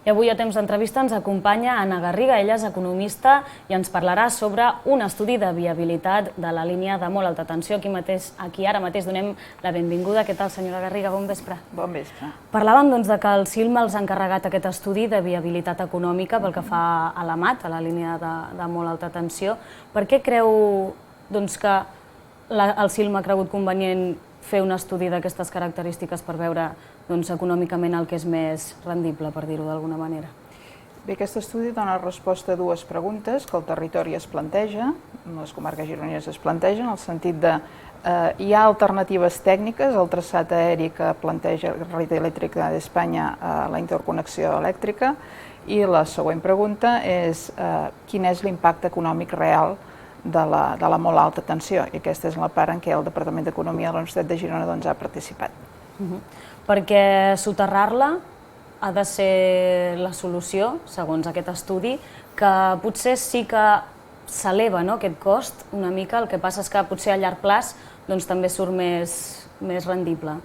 I avui a Temps d'Entrevista ens acompanya Anna Garriga, ella és economista i ens parlarà sobre un estudi de viabilitat de la línia de molt alta tensió. Aquí ara mateix donem la benvinguda. Què tal, senyora Garriga? Bon vespre. Bon vespre. Parlàvem de que el CILM els ha encarregat aquest estudi de viabilitat econòmica pel que fa a la MAT, a la línia de molt alta tensió. Per què creu que el CILM ha cregut convenient fer un estudi d'aquestes característiques per veure econòmicament el que és més rendible, per dir-ho d'alguna manera? Bé, aquest estudi dona resposta a dues preguntes que el territori es planteja, les comarques gironines es plantegen, en el sentit de hi ha alternatives tècniques al traçat aeri que planteja la Red Eléctrica d'Espanya a la interconnexió elèctrica, i la següent pregunta és quin és l'impacte econòmic real de la molt alta tensió, i aquesta és la part en què el Departament d'Economia de la Universitat de Girona ha participat. Perquè soterrar-la ha de ser la solució, segons aquest estudi, que potser sí que s'eleva aquest cost una mica, el que passa és que potser a llarg plaç també surt més rendible.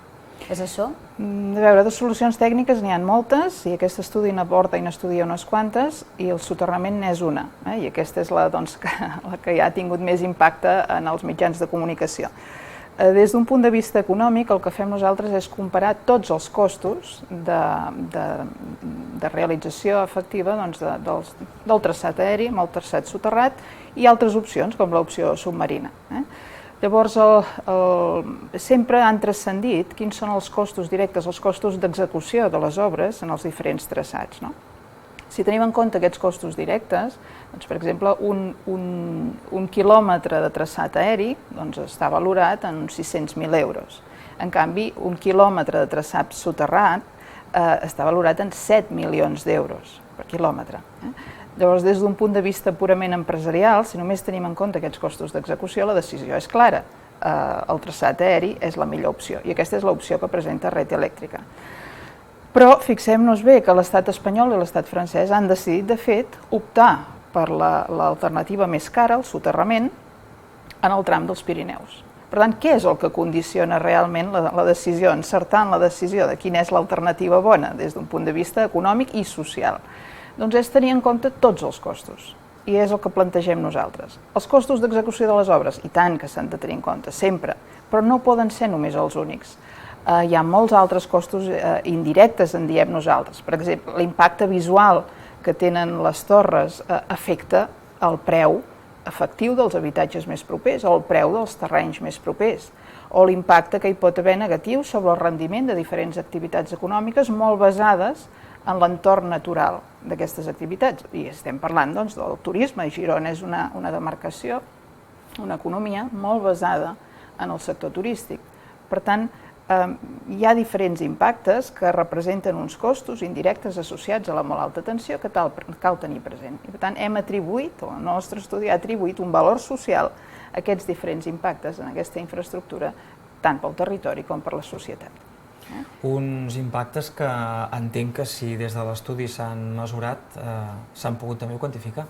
És això? A veure, de solucions tècniques n'hi ha moltes, i aquest estudi n'aborda i n'estudia unes quantes, i el soterrament n'és una, i aquesta és la que ja ha tingut més impacte en els mitjans de comunicació. Des d'un punt de vista econòmic, el que fem nosaltres és comparar tots els costos de realització efectiva del traçat aeri amb el traçat soterrat i altres opcions, com l'opció submarina. Llavors, sempre han transcendit quins són els costos directes, els costos d'execució de les obres en els diferents traçats. Si tenim en compte aquests costos directes, per exemple, un quilòmetre de traçat aeri està valorat en uns 600.000 euros. En canvi, un quilòmetre de traçat soterrat està valorat en 7 milions d'euros per quilòmetre. Llavors, des d'un punt de vista purament empresarial, si només tenim en compte aquests costos d'execució, la decisió és clara. El traçat aeri és la millor opció, i aquesta és l'opció que presenta Red Eléctrica. Però fixem-nos bé que l'estat espanyol i l'estat francès han decidit, de fet, optar per l'alternativa més cara, el soterrament, en el tram dels Pirineus. Per tant, què és el que condiciona realment la decisió, encertant la decisió de quina és l'alternativa bona des d'un punt de vista econòmic i social? Doncs és tenir en compte tots els costos, i és el que plantegem nosaltres. Els costos d'execució de les obres, i tant que s'han de tenir en compte, sempre, però no poden ser només els únics. Hi ha molts altres costos indirectes, en diem nosaltres. Per exemple, l'impacte visual que tenen les torres afecta el preu efectiu dels habitatges més propers o el preu dels terrenys més propers, o l'impacte que hi pot haver negatiu sobre el rendiment de diferents activitats econòmiques molt basades en l'entorn natural d'aquestes activitats. I estem parlant del turisme, i Girona és una demarcació, una economia molt basada en el sector turístic. Per tant, hi ha diferents impactes que representen uns costos indirectes associats a la molt alta tensió que cal tenir present. I per tant, hem atribuït, o el nostre estudi ha atribuït un valor social a aquests diferents impactes en aquesta infraestructura, tant pel territori com per la societat. Uns impactes que entenc que si des de l'estudi s'han mesurat, s'han pogut també quantificar.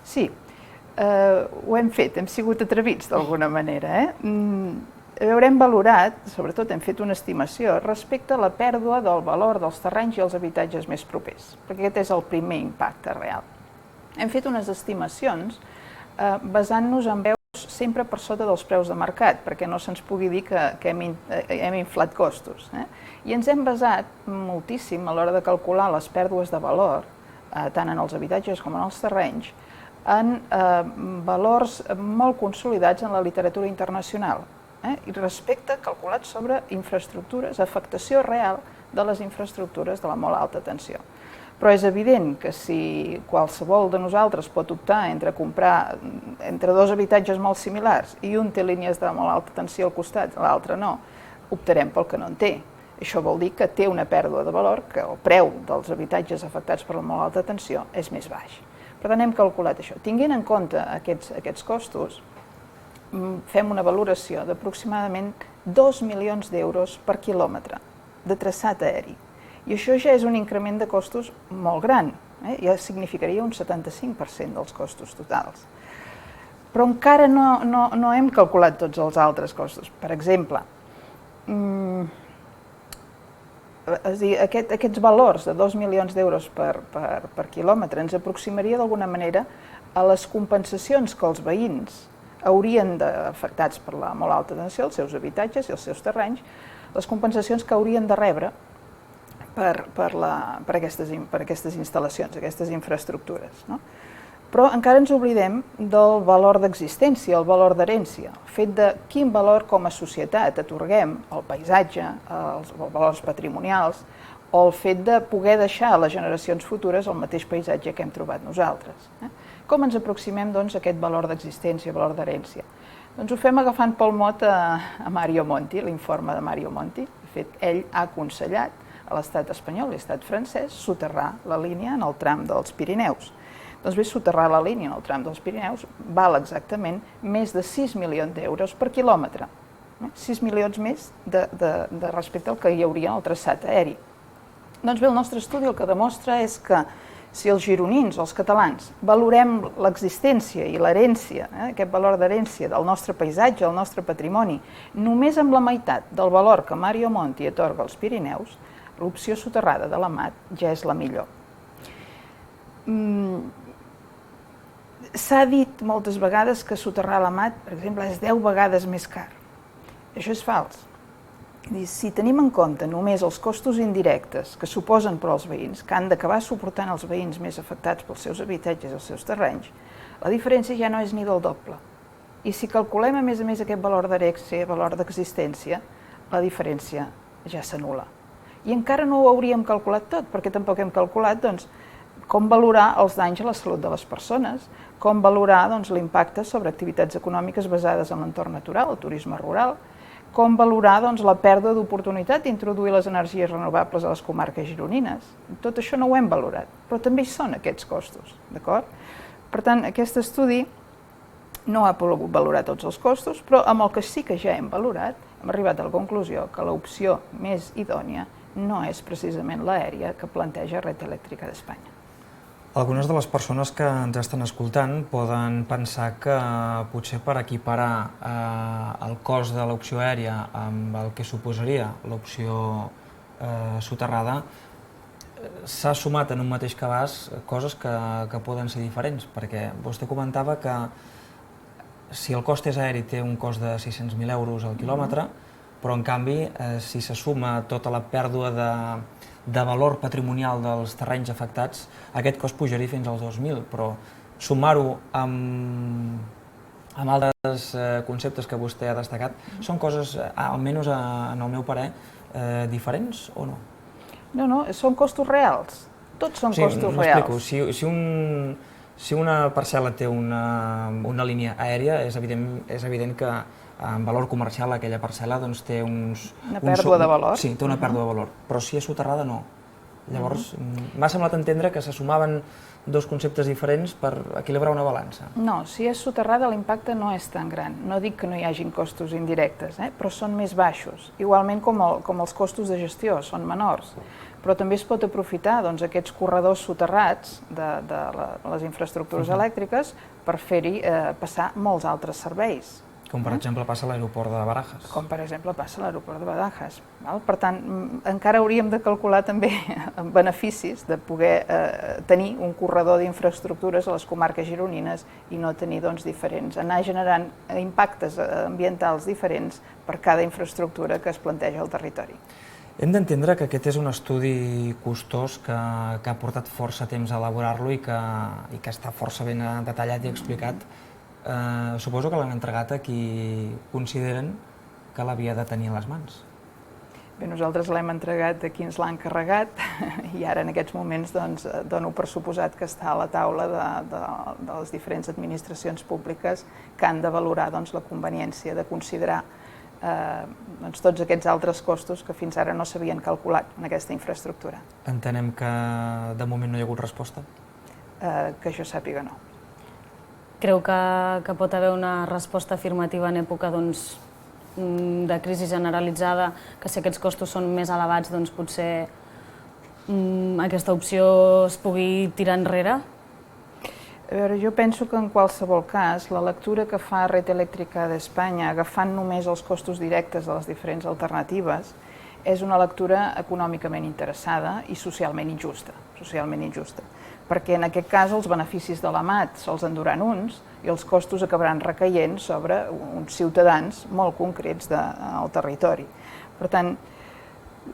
Sí, ho hem fet, hem sigut atrevits d'alguna manera. Haurem valorat, sobretot hem fet una estimació, respecte a la pèrdua del valor dels terrenys i els habitatges més propers, perquè aquest és el primer impacte real. Hem fet unes estimacions basant-nos en veus sempre per sota dels preus de mercat, perquè no se'ns pugui dir que hem inflat costos. I ens hem basat moltíssim a l'hora de calcular les pèrdues de valor, tant en els habitatges com en els terrenys, en valors molt consolidats en la literatura internacional, i respecte calculat sobre infraestructures, afectació real de les infraestructures de la molt alta tensió. Però és evident que si qualsevol de nosaltres pot optar entre comprar entre dos habitatges molt similars i un té línies de molt alta tensió al costat i l'altre no, optarem pel que no en té. Això vol dir que té una pèrdua de valor, que el preu dels habitatges afectats per la molt alta tensió és més baix. Per tant, hem calculat això. Tinguent en compte aquests costos, fem una valoració d'aproximadament 2 milions d'euros per quilòmetre de traçat aeri. I això ja és un increment de costos molt gran, ja significaria un 75% dels costos totals. Però encara no hem calculat tots els altres costos. Per exemple, És a dir, aquests valors de 2 milions d'euros per quilòmetre ens aproximaria d'alguna manera a les compensacions que els veïns haurien afectats per la molt alta tensió, els seus habitatges i els seus terrenys, les compensacions que haurien de rebre per aquestes instal·lacions, aquestes infraestructures. Però encara ens oblidem del valor d'existència, el valor d'herència, el fet de quin valor com a societat atorguem al paisatge, als valors patrimonials, o el fet de poder deixar a les generacions futures el mateix paisatge que hem trobat nosaltres. Com ens aproximem a aquest valor d'existència, valor d'herència? Doncs ho fem agafant pel mot a Mario Monti, l'informe de Mario Monti. De fet, ell ha aconsellat a l'estat espanyol i a l'estat francès soterrar la línia en el tram dels Pirineus. Doncs bé, soterrar la línia en el tram dels Pirineus val exactament més de 6 milions d'euros per quilòmetre. 6 milions més de respecte al que hi hauria en el traçat aeri. Doncs bé, el nostre estudi el que demostra és que si els gironins o els catalans valorem l'existència i l'herència, aquest valor d'herència del nostre paisatge, del nostre patrimoni, només amb la meitat del valor que Mario Monti atorga als Pirineus, l'opció soterrada de l'Amat ja és la millor. S'ha dit moltes vegades que soterrar l'Amat, per exemple, és 10 vegades més car. Això és fals. Si tenim en compte només els costos indirectes que suposen per als veïns, que han d'acabar suportant els veïns més afectats pels seus habitatges i els seus terrenys, la diferència ja no és ni del doble. I si calculem a més aquest valor d'herència, valor d'existència, la diferència ja s'anul·la. I encara no ho hauríem calculat tot, perquè tampoc hem calculat com valorar els danys a la salut de les persones, com valorar l'impacte sobre activitats econòmiques basades en l'entorn natural, el turisme rural, com valorar la pèrdua d'oportunitat d'introduir les energies renovables a les comarques gironines. Tot això no ho hem valorat, però també hi són aquests costos, d'acord? Per tant, aquest estudi no ha pogut valorar tots els costos, però amb el que sí que ja hem valorat, hem arribat a la conclusió que l'opció més idònia no és precisament l'aèria que planteja Red Eléctrica d'Espanya. Algunes de les persones que ens estan escoltant poden pensar que potser per equiparar el cost de l'opció aèria amb el que suposaria l'opció soterrada s'ha sumat en un mateix cabàs coses que poden ser diferents, perquè vostè comentava que si el cost és aeri té un cost de 600.000 euros al quilòmetre, però en canvi si se suma tota la pèrdua de valor patrimonial dels terrenys afectats, aquest cost pujaria fins als 2.000, però sumar-ho amb altres conceptes que vostè ha destacat, són coses, almenys en el meu parer, diferents o no? No, són costos reals. Tots són costos reals. Si una parcel·la té una línia aèria, és evident que en valor comercial aquella parcel·la té una pèrdua de valor. Sí, té una pèrdua de valor, però si és soterrada no. Llavors, m'ha semblat entendre que se sumaven dos conceptes diferents per equilibrar una balança. No, si és soterrada l'impacte no és tan gran. No dic que no hi hagin costos indirectes, però són més baixos. Igualment com els costos de gestió, són menors. Però també es pot aprofitar aquests corredors soterrats de les infraestructures elèctriques per fer-hi passar molts altres serveis. Com per exemple passa a l'aeroport de Barajas. Com per exemple passa a l'aeroport de Barajas. Per tant, encara hauríem de calcular també beneficis de poder tenir un corredor d'infraestructures a les comarques gironines i no tenir diferents, anar generant impactes ambientals diferents per cada infraestructura que es planteja al territori. Hem d'entendre que aquest és un estudi costós que ha portat força temps a elaborar-lo i que està força ben detallat i explicat. Suposo que l'han entregat a qui consideren que l'havia de tenir a les mans. Bé, nosaltres l'hem entregat a qui ens l'ha encarregat i ara en aquests moments dono per suposat que està a la taula de les diferents administracions públiques que han de valorar la conveniència de considerar tots aquests altres costos que fins ara no s'havien calculat en aquesta infraestructura. Entenem que de moment no hi ha hagut resposta? Que jo sàpiga no. Creu que pot haver una resposta afirmativa en època de crisi generalitzada, que si aquests costos són més elevats, potser aquesta opció es pugui tirar enrere? A veure, jo penso que en qualsevol cas la lectura que fa Red Eléctrica d'Espanya, agafant només els costos directes de les diferents alternatives, és una lectura econòmicament interessada i socialment injusta, perquè en aquest cas els beneficis de l'AMAT se'ls enduran uns i els costos acabaran recaient sobre uns ciutadans molt concrets del territori. Per tant,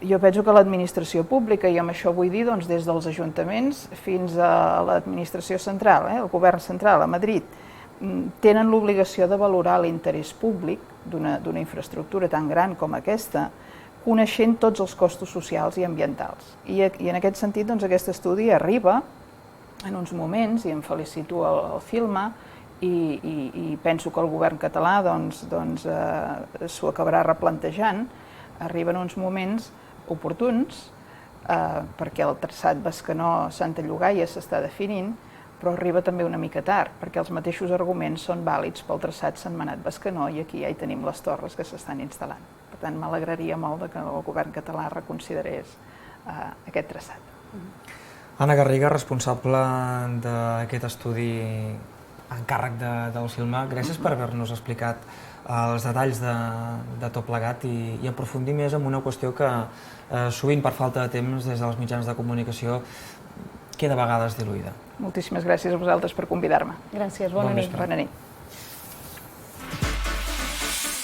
jo penso que l'administració pública, i amb això vull dir des dels ajuntaments fins a l'administració central, el govern central a Madrid, tenen l'obligació de valorar l'interès públic d'una infraestructura tan gran com aquesta, coneixent tots els costos socials i ambientals. I en aquest sentit, aquest estudi arriba en uns moments, i em felicito el CILMA, i penso que el govern català s'ho acabarà replantejant, arriba en uns moments oportuns, perquè el traçat Bescanó-Santa Llogaia s'està definint, però arriba també una mica tard, perquè els mateixos arguments són vàlids pel traçat Sentmenat-Bescanó i aquí ja hi tenim les torres que s'estan instal·lant. Per tant, m'alegraria molt que el govern català reconsiderés aquest traçat. Anna Garriga, responsable d'aquest estudi en càrrec del CILMA, gràcies per haver-nos explicat els detalls de tot plegat i aprofundir més en una qüestió que sovint per falta de temps des dels mitjans de comunicació queda a vegades diluïda. Moltíssimes gràcies a vosaltres per convidar-me. Gràcies, bona nit. Bona nit.